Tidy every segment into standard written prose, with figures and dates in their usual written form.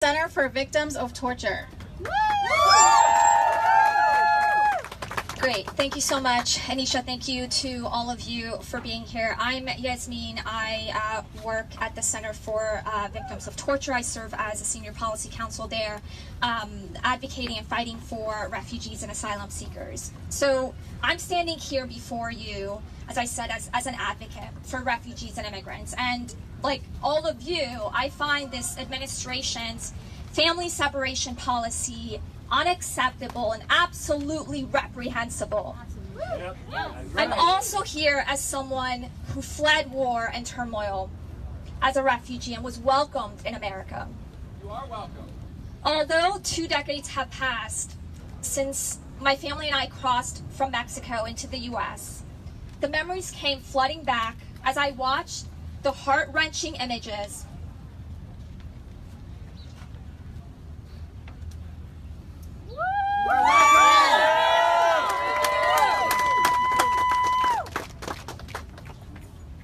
Center for Victims of Torture. Great, thank you so much. Anisha, thank you to all of you for being here. I'm Yasmine. I work at the Center for Victims of Torture. I serve as a senior policy counsel there, advocating and fighting for refugees and asylum seekers. So I'm standing here before you, as I said, as an advocate for refugees and immigrants. And like all of you, I find this administration's family separation policy unacceptable and absolutely reprehensible. Yep. I'm also here as someone who fled war and turmoil as a refugee and was welcomed in America. You are welcome. Although 2 decades have passed since my family and I crossed from Mexico into the U.S., the memories came flooding back as I watched the heart-wrenching images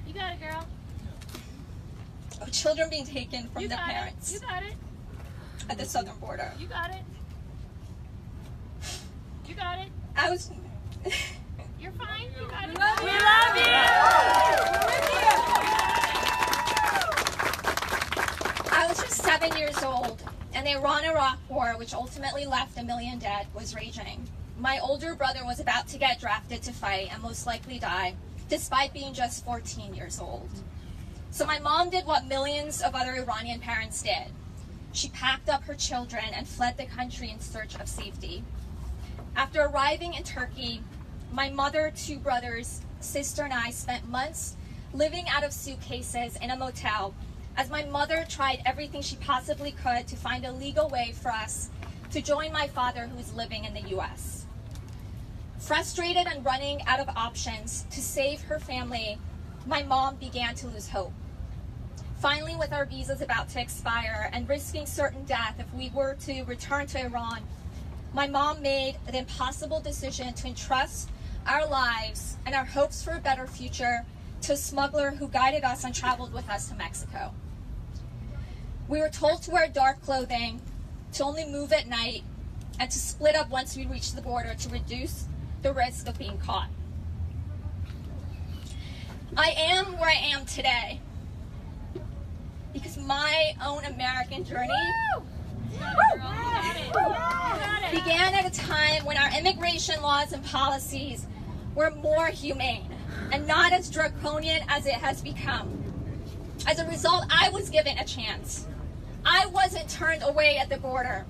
You got it, girl. of children being taken from You their got parents it. You got it. at the southern border. You got it. You got it. I was You're fine. You got it. We love I was just 7 years old, and the Iran-Iraq war, which ultimately left 1 million dead, was raging. My older brother was about to get drafted to fight and most likely die, despite being just 14 years old. So my mom did what millions of other Iranian parents did. She packed up her children and fled the country in search of safety. After arriving in Turkey, my mother, 2 brothers, sister, and I spent months living out of suitcases in a motel as my mother tried everything she possibly could to find a legal way for us to join my father, who is living in the U.S. Frustrated and running out of options to save her family, my mom began to lose hope. Finally, with our visas about to expire and risking certain death if we were to return to Iran, my mom made the impossible decision to entrust our lives and our hopes for a better future to a smuggler who guided us and traveled with us to Mexico. We were told to wear dark clothing, to only move at night, and to split up once we reached the border to reduce the risk of being caught. I am where I am today because my own American journey began at a time when our immigration laws and policies were more humane and not as draconian as it has become. As a result, I was given a chance. I wasn't turned away at the border.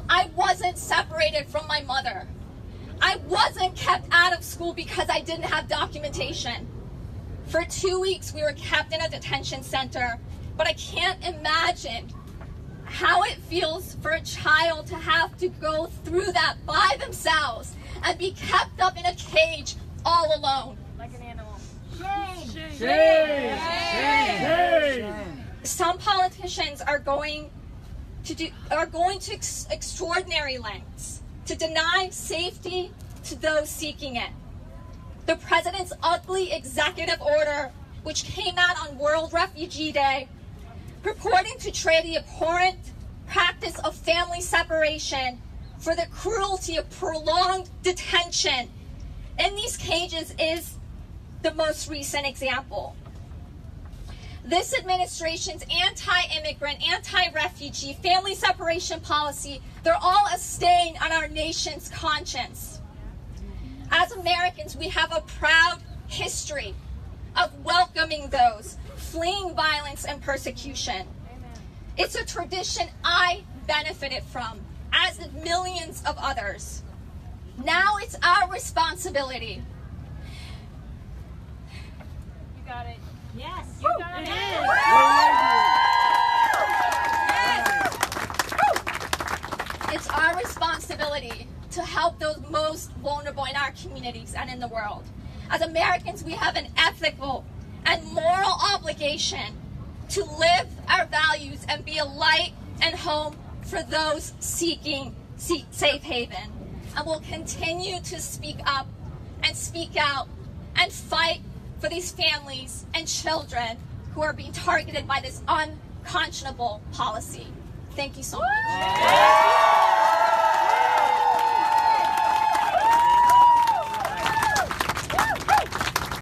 I wasn't separated from my mother. I wasn't kept out of school because I didn't have documentation. For 2 weeks, we were kept in a detention center, but I can't imagine how it feels for a child to have to go through that by themselves and be kept up in a cage all alone. Like an animal. Some politicians are going to extraordinary lengths to deny safety to those seeking it. The president's ugly executive order, which came out on World Refugee Day, purporting to trade the abhorrent practice of family separation for the cruelty of prolonged detention in these cages, is the most recent example. This administration's anti-immigrant, anti-refugee, family separation policy, they're all a stain on our nation's conscience. As Americans, we have a proud history of welcoming those fleeing violence and persecution. It's a tradition I benefited from, as did millions of others. Now it's our responsibility. You got it. Yes. You got it. It's our responsibility to help those most vulnerable in our communities and in the world. As Americans, we have an ethical and moral obligation to live our values and be a light and home for those seeking safe haven. And we'll continue to speak up and speak out and fight for these families and children who are being targeted by this unconscionable policy. Thank you so much.